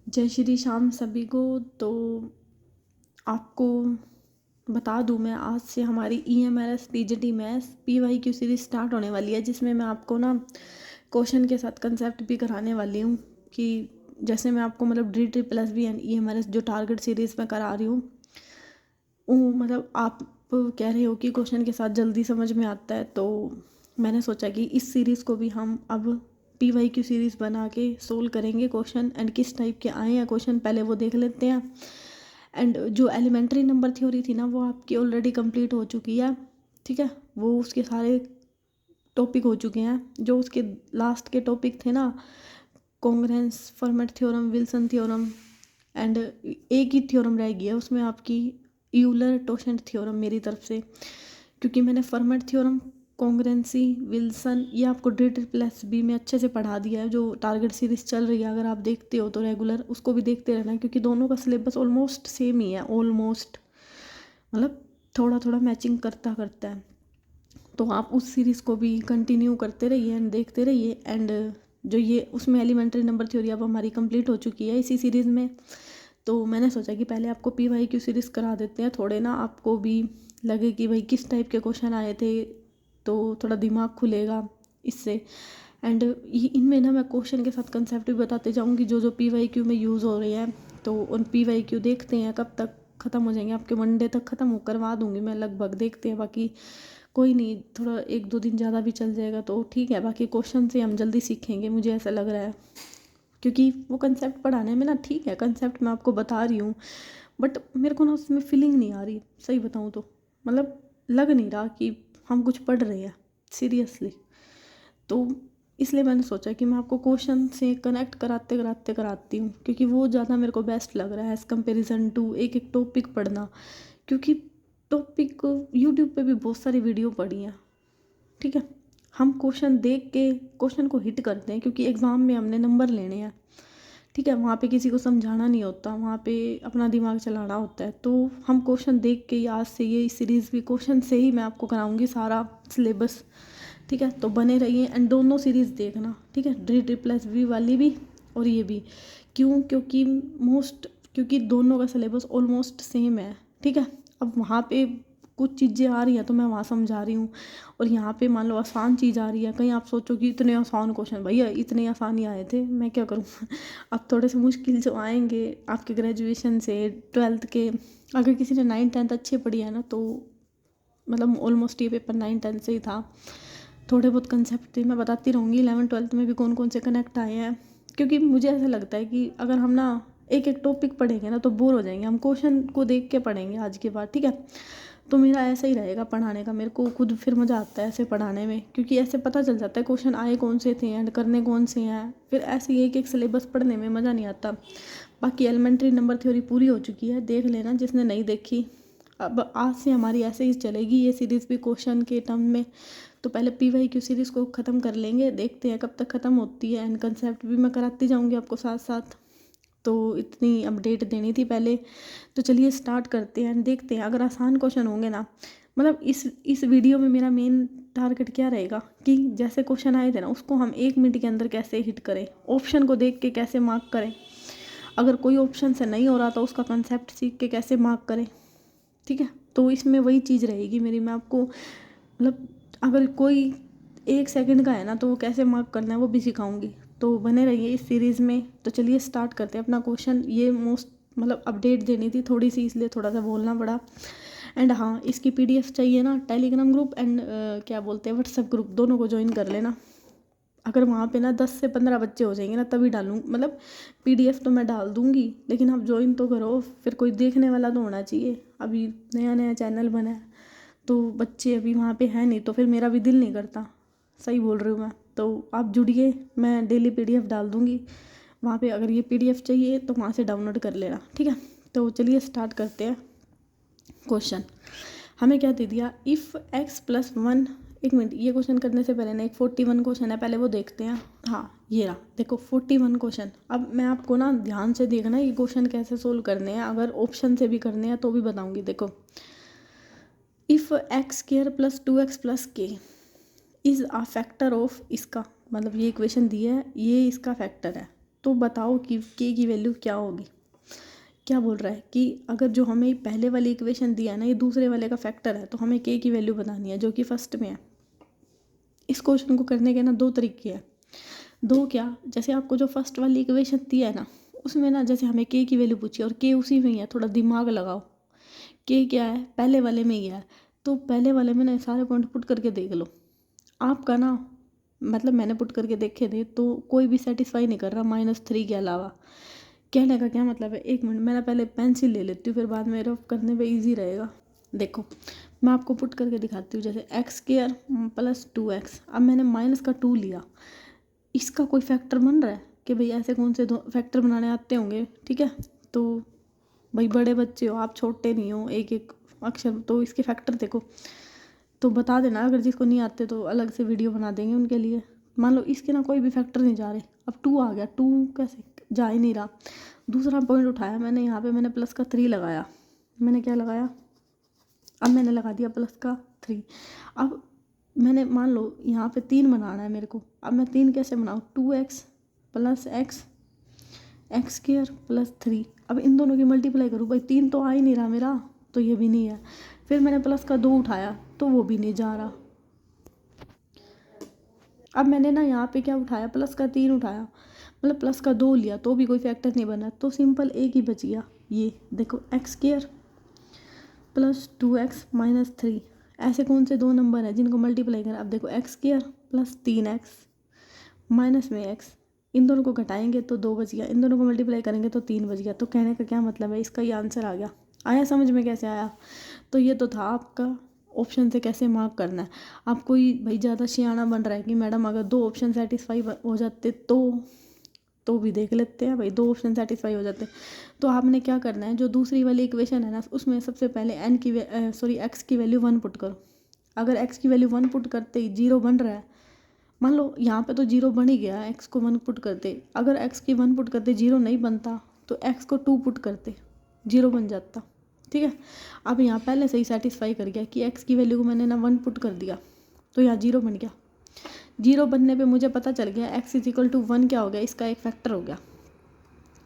जय श्री श्याम सभी को। तो आपको बता दूं, मैं आज से हमारी EMRS TGT maths PYQ series start होने वाली है, जिसमें मैं आपको ना क्वेश्चन के साथ कंसेप्ट भी कराने वाली हूँ। कि जैसे मैं आपको मतलब DSSB एंड EMRS जो टारगेट सीरीज़ में करा रही हूँ, वो मतलब आप कह रहे हो कि क्वेश्चन के साथ जल्दी समझ में आता है, तो मैंने सोचा कि इस सीरीज़ को भी हम अब PYQ सीरीज़ बना के सोल्व करेंगे क्वेश्चन, एंड किस टाइप के आए हैं क्वेश्चन पहले वो देख लेते हैं। एंड जो एलिमेंट्री नंबर थ्योरी थी ना, वो आपकी ऑलरेडी कंप्लीट हो चुकी है। ठीक है, वो उसके सारे टॉपिक हो चुके हैं। जो उसके लास्ट के टॉपिक थे ना, congruence, format theorem, Wilson theorem, and एक ही थ्योरम रह गया उसमें आपकी यूलर टोशेंट थ्योरम मेरी तरफ से, क्योंकि मैंने फर्मेट थ्योरम, कॉन्ग्रेंसी, विल्सन ये आपको DSSB में अच्छे से पढ़ा दिया है। जो टारगेट सीरीज चल रही है, अगर आप देखते हो तो रेगुलर उसको भी देखते रहना, क्योंकि दोनों का सिलेबस ऑलमोस्ट सेम ही है। ऑलमोस्ट मतलब थोड़ा थोड़ा मैचिंग करता करता है। तो आप उस सीरीज़ को भी कंटिन्यू करते रहिए एंड देखते रहिए। एंड जो ये उसमें एलिमेंट्री नंबर थ्योरी अब हमारी कंप्लीट हो चुकी है इसी सीरीज़ में। तो मैंने सोचा कि पहले आपको PYQ सीरीज़ करा देते हैं, थोड़े ना आपको भी लगे कि भाई किस टाइप के क्वेश्चन आए थे, तो थोड़ा दिमाग खुलेगा इससे। एंड इनमें ना मैं क्वेश्चन के साथ कंसेप्ट भी बताते जाऊँगी जो जो PYQ में यूज़ हो रहे हैं। तो उन PYQ देखते हैं कब तक ख़त्म हो जाएंगे, आपके मंडे तक ख़त्म हो करवा दूँगी मैं लगभग, देखते हैं। बाकी कोई नहीं, थोड़ा 1-2 दिन ज़्यादा भी चल जाएगा तो ठीक है। बाकी क्वेश्चन से हम जल्दी सीखेंगे, मुझे ऐसा लग रहा है, क्योंकि वो कंसेप्ट पढ़ाने में ना, ठीक है कंसेप्ट मैं आपको बता रही हूँ, बट मेरे को ना उसमें फीलिंग नहीं आ रही, सही बताऊँ तो। मतलब लग नहीं रहा कि हम कुछ पढ़ रहे हैं सीरियसली। तो इसलिए मैंने सोचा कि मैं आपको क्वेश्चन से कनेक्ट कराते कराते कराती हूँ, क्योंकि वो ज़्यादा मेरे को बेस्ट लग रहा है एज़ कंपेरिजन टू एक एक टॉपिक पढ़ना। क्योंकि टॉपिक यूट्यूब पे भी बहुत सारी वीडियो पढ़ी हैं। ठीक है, हम क्वेश्चन देख के क्वेश्चन को हिट करते हैं, क्योंकि एग्ज़ाम में हमने नंबर लेने हैं। ठीक है, वहाँ पे किसी को समझाना नहीं होता, वहाँ पे अपना दिमाग चलाना होता है। तो हम क्वेश्चन देख के ही आज से ये सीरीज़ भी क्वेश्चन से ही मैं आपको कराऊंगी सारा सिलेबस। ठीक है, तो बने रहिए एंड दोनों सीरीज़ देखना। ठीक है, DSSB वाली भी और ये भी। क्यों? क्योंकि दोनों का सिलेबस ऑलमोस्ट सेम है। ठीक है, अब वहाँ पे कुछ चीज़ें आ रही हैं तो मैं वहाँ समझा रही हूँ, और यहाँ पे मान लो आसान चीज़ आ रही है, कहीं आप सोचो कि इतने आसान क्वेश्चन, भैया इतने आसान ही आए थे, मैं क्या करूँ। अब थोड़े से मुश्किल जो आएंगे आपके ग्रेजुएशन से, 12th के, अगर किसी ने 9th 10th अच्छे पढ़ी है ना, तो मतलब ऑलमोस्ट ये पेपर 9th 10th से ही था। थोड़े बहुत कंसेप्ट थे, मैं बताती रहूँगी 11th 12th में भी कौन कौन से कनेक्ट आए हैं। क्योंकि मुझे ऐसा लगता है कि अगर हम ना एक एक टॉपिक पढ़ेंगे ना तो बोर हो जाएंगे, हम क्वेश्चन को देख के पढ़ेंगे आज के बाद। ठीक है, तो मेरा ऐसा ही रहेगा पढ़ाने का, मेरे को खुद फिर मज़ा आता है ऐसे पढ़ाने में, क्योंकि ऐसे पता चल जाता है क्वेश्चन आए कौन से थे एंड करने कौन से हैं। फिर ऐसे एक एक सिलेबस पढ़ने में मज़ा नहीं आता। बाकी एलिमेंट्री नंबर थ्योरी पूरी हो चुकी है, देख लेना जिसने नहीं देखी। अब आज से हमारी ऐसे ही चलेगी ये सीरीज़ भी क्वेश्चन के टर्म में। तो पहले PYQ सीरीज़ को ख़त्म कर लेंगे, देखते हैं कब तक ख़त्म होती है, एंड कंसेप्ट भी मैं कराती जाऊँगी आपको साथ साथ। तो इतनी अपडेट देनी थी पहले। तो चलिए स्टार्ट करते हैं, देखते हैं। अगर आसान क्वेश्चन होंगे ना, मतलब इस वीडियो में मेरा मेन टारगेट क्या रहेगा कि जैसे क्वेश्चन आए थे ना, उसको हम 1 मिनट के अंदर कैसे हिट करें, ऑप्शन को देख के कैसे मार्क करें, अगर कोई ऑप्शन से नहीं हो रहा तो उसका कंसेप्ट सीख के कैसे मार्क करें। ठीक है, तो इसमें वही चीज़ रहेगी मेरी, मैं आपको मतलब अगर कोई 1 सेकंड का है ना तो वो कैसे मार्क करना है वो भी सिखाऊंगी। तो बने रहिए इस सीरीज़ में। तो चलिए स्टार्ट करते हैं अपना क्वेश्चन। ये मोस्ट मतलब अपडेट देनी थी थोड़ी सी, इसलिए थोड़ा सा बोलना पड़ा। एंड हाँ, इसकी PDF चाहिए ना, टेलीग्राम ग्रुप एंड क्या बोलते हैं, व्हाट्सएप ग्रुप, दोनों को ज्वाइन कर लेना। अगर वहाँ पे ना 10 से 15 बच्चे हो जाएंगे ना तभी डालूँ, मतलब PDF तो मैं डाल दूँगी, लेकिन आप ज्वाइन तो करो, फिर कोई देखने वाला तो होना चाहिए। अभी नया नया चैनल बना है तो बच्चे अभी वहाँ पे हैं नहीं, तो फिर मेरा भी दिल नहीं करता। सही बोल रही हूँ मैं। तो आप जुड़िए, मैं डेली PDF डाल दूँगी वहाँ पे। अगर ये PDF चाहिए तो वहाँ से डाउनलोड कर लेना। ठीक है, तो चलिए स्टार्ट करते हैं क्वेश्चन। हमें क्या दे दिया, इफ़ x+1। एक मिनट, ये क्वेश्चन करने से पहले ना एक 41 क्वेश्चन है, पहले वो देखते हैं। हाँ ये रहा, देखो 41 क्वेश्चन। अब मैं आपको ना ध्यान से देखना ये क्वेश्चन कैसे सोल्व करने हैं, अगर ऑप्शन से भी करने हैं तो भी बताऊंगी। देखो, if x² + 2x + k is a factor of, इसका मतलब ये इक्वेशन दी है, ये इसका फैक्टर है। तो बताओ कि के की वैल्यू क्या होगी। क्या बोल रहा है कि अगर जो हमें पहले वाली इक्वेशन दिया है ना, ये दूसरे वाले का फैक्टर है, तो हमें के की वैल्यू बतानी है जो कि फर्स्ट में है। इस क्वेश्चन को करने के ना दो तरीके हैं। दो क्या, जैसे आपको जो फर्स्ट वाली इक्वेशन दिया है ना, उसमें ना जैसे हमें के की वैल्यू पूछी और के उसी में ही है, थोड़ा दिमाग लगाओ। के क्या है, पहले वाले में ही है, तो पहले वाले में ना सारे पॉइंट पुट करके देख लो। आपका ना मतलब मैंने पुट करके देखे थे तो कोई भी सेटिस्फाई नहीं कर रहा -3 के अलावा। कहने का क्या मतलब है, एक मिनट मैं ना पहले पेंसिल ले लेती हूँ, फिर बाद में रफ करने पे इजी रहेगा। देखो मैं आपको पुट करके दिखाती हूँ। जैसे x² + 2x, अब मैंने -2 लिया, इसका कोई फैक्टर बन रहा है कि भाई ऐसे कौन से दो फैक्टर बनाने आते होंगे। ठीक है, तो भाई बड़े बच्चे हो आप, छोटे नहीं हो, एक एक अक्षर, तो इसके फैक्टर देखो तो बता देना। अगर जिसको नहीं आते तो अलग से वीडियो बना देंगे उनके लिए। मान लो इसके ना कोई भी फैक्टर नहीं जा रहे, अब 2 आ गया, 2 कैसे जा ही नहीं रहा। दूसरा पॉइंट उठाया मैंने, यहाँ पे मैंने +3 लगाया। मैंने क्या लगाया, अब मैंने लगा दिया +3। अब मैंने मान लो यहाँ पे 3 बनाना है मेरे को, अब मैं 3 कैसे बनाऊँ, 2x + x² + 3। अब इन दोनों की मल्टीप्लाई करूँ, भाई 3 तो आ ही नहीं रहा मेरा, तो ये भी नहीं है। फिर मैंने +2 उठाया तो वो भी नहीं जा रहा। अब मैंने ना यहाँ पे क्या उठाया, +3 उठाया, मतलब +2 लिया तो भी कोई फैक्टर नहीं बना, तो सिंपल एक ही बच गया। ये देखो x² + 2x - 3, ऐसे कौन से दो नंबर हैं जिनको मल्टीप्लाई करें। अब देखो x² + 3x माइनस में x, इन दोनों को घटाएंगे तो 2 बच गया, इन दोनों को मल्टीप्लाई करेंगे तो 3 बच गया। तो कहने का क्या मतलब है, इसका ये आंसर आ गया। आया समझ में कैसे आया। तो ये तो था आपका ऑप्शन से कैसे मार्क करना है। आप कोई भाई ज़्यादा सियाना बन रहा है कि मैडम अगर 2 ऑप्शन सेटिस्फाई हो जाते तो भी देख लेते हैं भाई, 2 ऑप्शन सेटिस्फाई हो जाते। तो आपने क्या करना है, जो दूसरी वाली इक्वेशन है ना, उसमें सबसे पहले x की वैल्यू 1 पुट करो। अगर x की वैल्यू 1 पुट करते ही 0 बन रहा है, मान लो यहाँ पे तो 0 बन ही गया, x को 1 पुट करते। अगर x की 1 पुट करते 0 नहीं बनता, तो x को 2 पुट करते, 0 बन जाता। ठीक है, अब यहाँ पहले से ही सेटिस्फाई कर गया कि x की वैल्यू को मैंने ना 1 पुट कर दिया, तो यहाँ 0 बन गया। 0 बनने पे मुझे पता चल गया x = 1 क्या हो गया, इसका एक फैक्टर हो गया।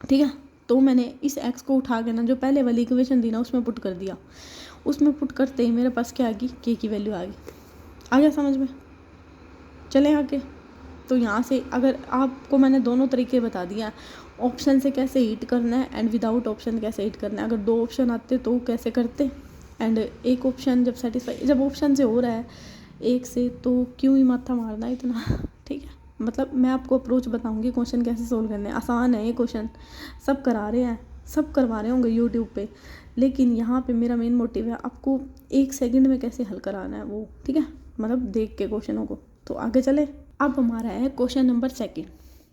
ठीक है, तो मैंने इस x को उठा के ना जो पहले वाली इक्वेशन थी ना उसमें पुट कर दिया। उसमें पुट करते ही मेरे पास क्या आ गई, k की वैल्यू आ गई। आ गया समझ में, चले आगे। तो यहाँ से अगर आपको मैंने दोनों तरीके बता दिया, ऑप्शन से कैसे हीट करना है एंड विदाउट ऑप्शन कैसे हीट करना है। अगर 2 ऑप्शन आते तो कैसे करते, एंड एक ऑप्शन जब सेटिस्फाई, जब ऑप्शन से हो रहा है एक से, तो क्यों ही माथा मारना इतना। ठीक है, मतलब मैं आपको अप्रोच बताऊंगी क्वेश्चन कैसे सोल्व करने हैं। आसान है ये क्वेश्चन, सब करा रहे हैं, सब करवा रहे होंगे यूट्यूब पे, लेकिन यहाँ पे मेरा मेन मोटिव है आपको 1 सेकंड में कैसे हल कराना है वो। ठीक है, मतलब देख के क्वेश्चनों को। तो आगे चले, अब हमारा है क्वेश्चन नंबर 2।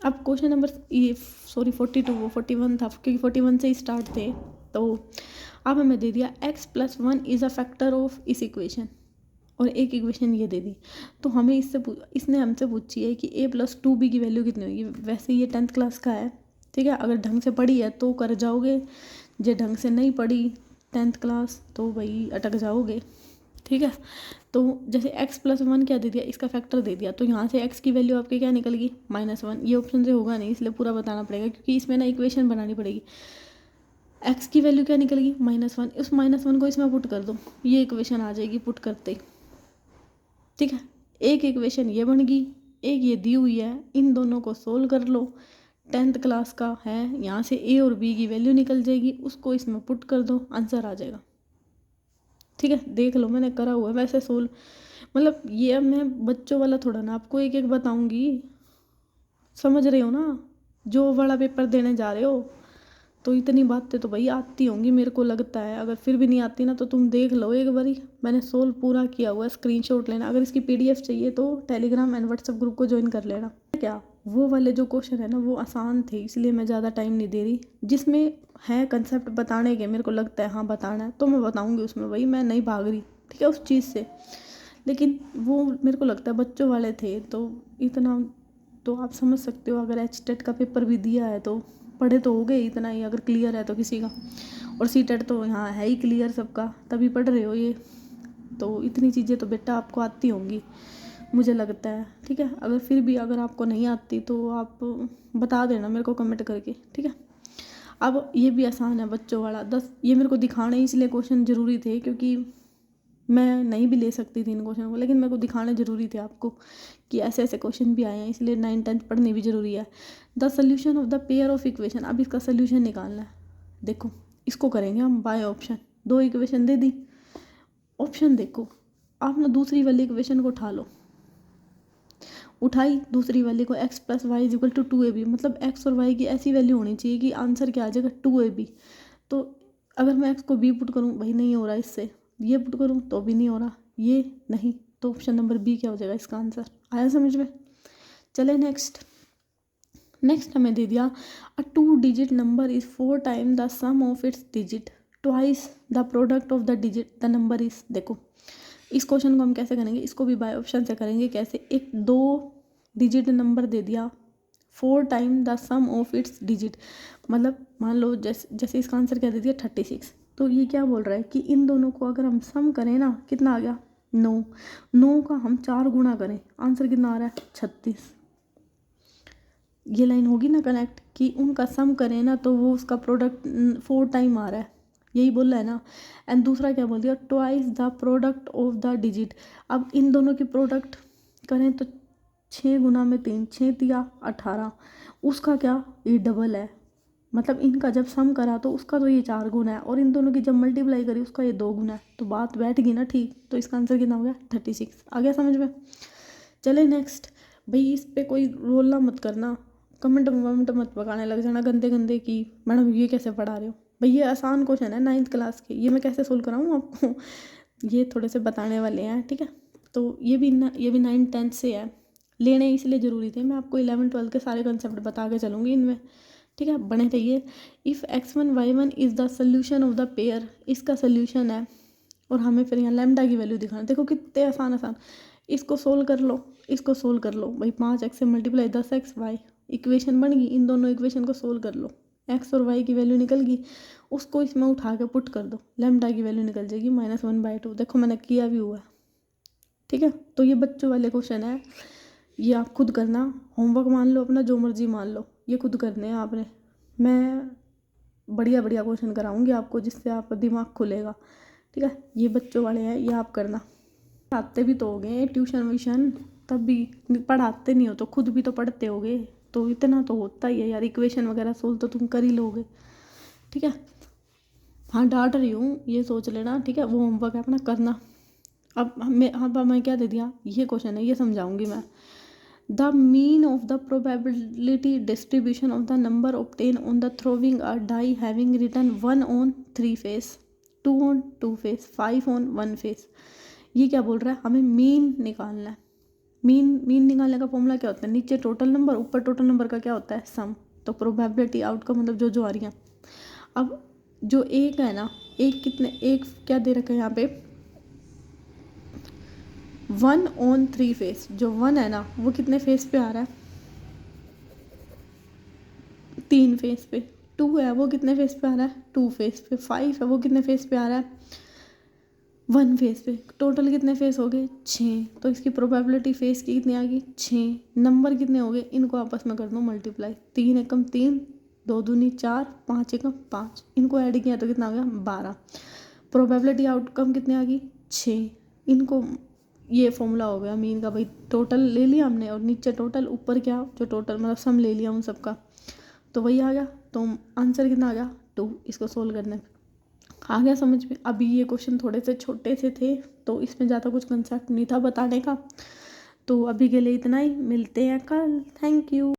अब क्वेश्चन नंबर 42, वो 41 था क्योंकि 41 से ही स्टार्ट थे। तो अब हमें दे दिया x + 1 is a factor of इस इक्वेशन, और एक इक्वेशन ये दे दी। तो हमें इसने हमसे पूछी है कि a + 2b की वैल्यू कितनी होगी। वैसे ये 10th क्लास का है। ठीक है, अगर ढंग से पढ़ी है तो कर जाओगे, जो ढंग से नहीं पढ़ी 10th क्लास तो भाई अटक जाओगे। ठीक है, तो जैसे x + 1 क्या दे दिया, इसका फैक्टर दे दिया, तो यहाँ से x की वैल्यू आपकी क्या निकल गई, -1। ये ऑप्शन से होगा नहीं, इसलिए पूरा बताना पड़ेगा क्योंकि इसमें ना इक्वेशन बनानी पड़ेगी। x की वैल्यू क्या निकल गई, -1। उस -1 को इसमें पुट कर दो, ये इक्वेशन आ जाएगी पुट करते ही। ठीक है, एक इक्वेशन ये बन गई, एक ये दी हुई है, इन दोनों को सोल्व कर लो। 10th क्लास का है, यहाँ से a और b की वैल्यू निकल जाएगी, उसको इसमें पुट कर दो, आंसर आ जाएगा। ठीक है, देख लो मैंने करा हुआ है वैसे सोल्व। मतलब ये अब मैं बच्चों वाला थोड़ा ना आपको एक एक बताऊंगी, समझ रहे हो ना, जो बड़ा पेपर देने जा रहे हो। तो इतनी बातें तो भाई आती होंगी मेरे को लगता है, अगर फिर भी नहीं आती ना तो तुम देख लो एक बारी, मैंने सोल्व पूरा किया हुआ है, स्क्रीनशॉट लेना। अगर इसकी PDF चाहिए तो टेलीग्राम एंड व्हाट्सएप ग्रुप को ज्वाइन कर लेना। क्या वो वाले जो क्वेश्चन है ना वो आसान थे, इसलिए मैं ज़्यादा टाइम नहीं दे रही। जिसमें है कंसेप्ट बताने के, मेरे को लगता है हाँ बताना है तो मैं बताऊँगी उसमें, भाई मैं नहीं भाग रही। ठीक है, उस चीज़ से, लेकिन वो मेरे को लगता है बच्चों वाले थे, तो इतना तो आप समझ सकते हो। अगर HTET का पेपर भी दिया है तो पढ़े तो हो गए इतना ही, अगर क्लियर है तो किसी का, और CTET तो यहाँ है ही क्लियर सबका, तभी पढ़ रहे हो ये। तो इतनी चीज़ें तो बेटा आपको आती होंगी, मुझे लगता है, ठीक है। अगर फिर भी अगर आपको नहीं आती तो आप बता देना मेरे को कमेंट करके, ठीक है। अब ये भी आसान है बच्चों वाला 10, ये मेरे को दिखाने इसलिए क्वेश्चन ज़रूरी थे क्योंकि मैं नहीं भी ले सकती थी इन क्वेश्चन को, लेकिन मेरे को दिखाने ज़रूरी थे आपको कि ऐसे ऐसे क्वेश्चन भी आए हैं, इसलिए 9th 10th पढ़नी भी ज़रूरी है। The solution of the pair of equation, अब इसका सोल्यूशन निकालना है। देखो इसको करेंगे हम by option, 2 equation they the, option देखो आप ना दूसरी वाली इक्वेशन को उठा लो, उठाई दूसरी वाली को x + y = 2ab, मतलब x और y की ऐसी वैल्यू होनी चाहिए कि आंसर क्या आ जाएगा 2ab। तो अगर मैं x को b पुट करूँ, भाई नहीं हो रहा इससे, ये पुट करूँ तो भी नहीं हो रहा, ये नहीं, तो ऑप्शन नंबर बी क्या हो जाएगा इसका आंसर। आया समझ में। चले नेक्स्ट हमें दे दिया a 2 digit number is 4 time the sum of its digit twice the product of the digit the number is. देखो इस क्वेश्चन को हम कैसे करेंगे, इसको भी बाय ऑप्शन से करेंगे। कैसे, एक 2 डिजिट नंबर दे दिया 4 time the sum of its digit, मतलब मान लो जैसे इसका आंसर क्या दे दिया 36, तो ये क्या बोल रहा है कि इन दोनों को अगर हम सम करें ना, कितना आ गया 9 का हम 4 गुना करें, आंसर कितना आ रहा है 36। ये लाइन होगी ना कनेक्ट कि उनका सम करें ना तो वो उसका प्रोडक्ट 4 टाइम आ रहा है, यही बोल रहा है ना। एंड दूसरा क्या बोल दिया, twice the product of the digit. अब इन दोनों की प्रोडक्ट करें तो 6 गुना में 3, 6 दिया 18, उसका क्या ये डबल है, मतलब इनका जब सम करा तो उसका तो ये 4 गुना है, और इन दोनों की जब मल्टीप्लाई करी उसका ये 2 गुना है, तो बात बैठ गई ना ठीक। तो इसका आंसर कितना हो गया 36। आ गया समझ में। चले नेक्स्ट, भाई इस पर कोई रोल मत करना, कमेंट मत पकाने लग जाना गंदे गंदे कि मैडम ये कैसे पढ़ा रहे हो। भाई ये आसान क्वेश्चन है 9th क्लास के, ये मैं कैसे सोल्व कराऊँ आपको, ये थोड़े से बताने वाले हैं, ठीक है। तो ये भी 9th 10th से है, लेने इसलिए ज़रूरी थे। मैं आपको 11th 12th के सारे कंसेप्ट बता के चलूँगी इनमें, ठीक है, बने रहिए। If x1 y1 is the solution of the pair, इसका सोल्यूशन है, और हमें फिर यहाँ लैम्डा की वैल्यू दिखाना। देखो कितने आसान, इसको सोल्व कर लो, इसको सोल्व कर लो, भाई 5x से मल्टीप्लाई 10x y, इक्वेशन बन गई। इन दोनों इक्वेशन को सोल्व कर लो, x और y की वैल्यू निकल गई, उसको इसमें उठा के पुट कर दो, लैम्डा की वैल्यू निकल जाएगी -1/2। देखो मैंने किया भी हुआ है, ठीक है। तो ये बच्चों वाले क्वेश्चन है, ये आप खुद करना, होमवर्क मान लो अपना, जो मर्जी मान लो, ये खुद करने हैं आपने। मैं बढ़िया क्वेश्चन कराऊंगी आपको जिससे आपका दिमाग खुलेगा, ठीक है। ये बच्चों वाले हैं, ये आप करना। पढ़ाते भी तो होगे ट्यूशन व्यूशन, तब भी पढ़ाते नहीं हो तो खुद भी तो पढ़ते होगे, तो इतना तो होता ही है यार, इक्वेशन वगैरह सोल्व तो तुम कर ही लोगे, ठीक है। हाँ डांट रही हूँ ये सोच लेना, ठीक है, वो होमवर्क है अपना करना। अब मैं क्या दे दिया, ये क्वेश्चन है, ये समझाऊंगी मैं। The mean of the probability distribution of the number obtain on the throwing a die having return 1 on 3 face, 2 on 2 face, 5 on 1 face. ये क्या बोल रहा है, हमें मीन निकालना है। मीन निकालने का फॉर्मूला क्या होता है, नीचे टोटल नंबर, ऊपर टोटल नंबर का क्या होता है सम। तो प्रोबेबिलिटी आउटकम मतलब जो आ रही हैं। अब जो एक है ना, एक क्या दे रखा है यहाँ पे 1 ऑन 3 फेस, जो 1 है ना वो कितने फेस पे आ रहा है 3 फेस पे, 2 है वो कितने फेस पे आ रहा है 2 फेस पे, 5 है वो कितने फेस पे आ रहा है 1 फेस पे। टोटल कितने फेस हो गए 6, तो इसकी प्रोबेबिलिटी फेस की कितनी आ गई 6। नंबर कितने हो गए, इनको आपस में कर दो मल्टीप्लाई, 3 एकम 3, 2 दूनी 4, 5 एकम 5, इनको ऐड किया तो कितना आ गया 12। प्रोबेबिलिटी आउटकम कितने आ गई 6। इनको ये फॉर्मूला हो गया मीन का, भाई टोटल ले लिया हमने और नीचे टोटल, ऊपर क्या जो टोटल मतलब सम ले लिया उन सबका, तो वही आ गया। तो आंसर कितना आ गया 2, इसको सोल्व करने में आ गया समझ में। अभी ये क्वेश्चन थोड़े से छोटे से थे तो इसमें ज़्यादा कुछ कंसेप्ट नहीं था बताने का, तो अभी के लिए इतना ही, मिलते हैं कल, थैंक यू।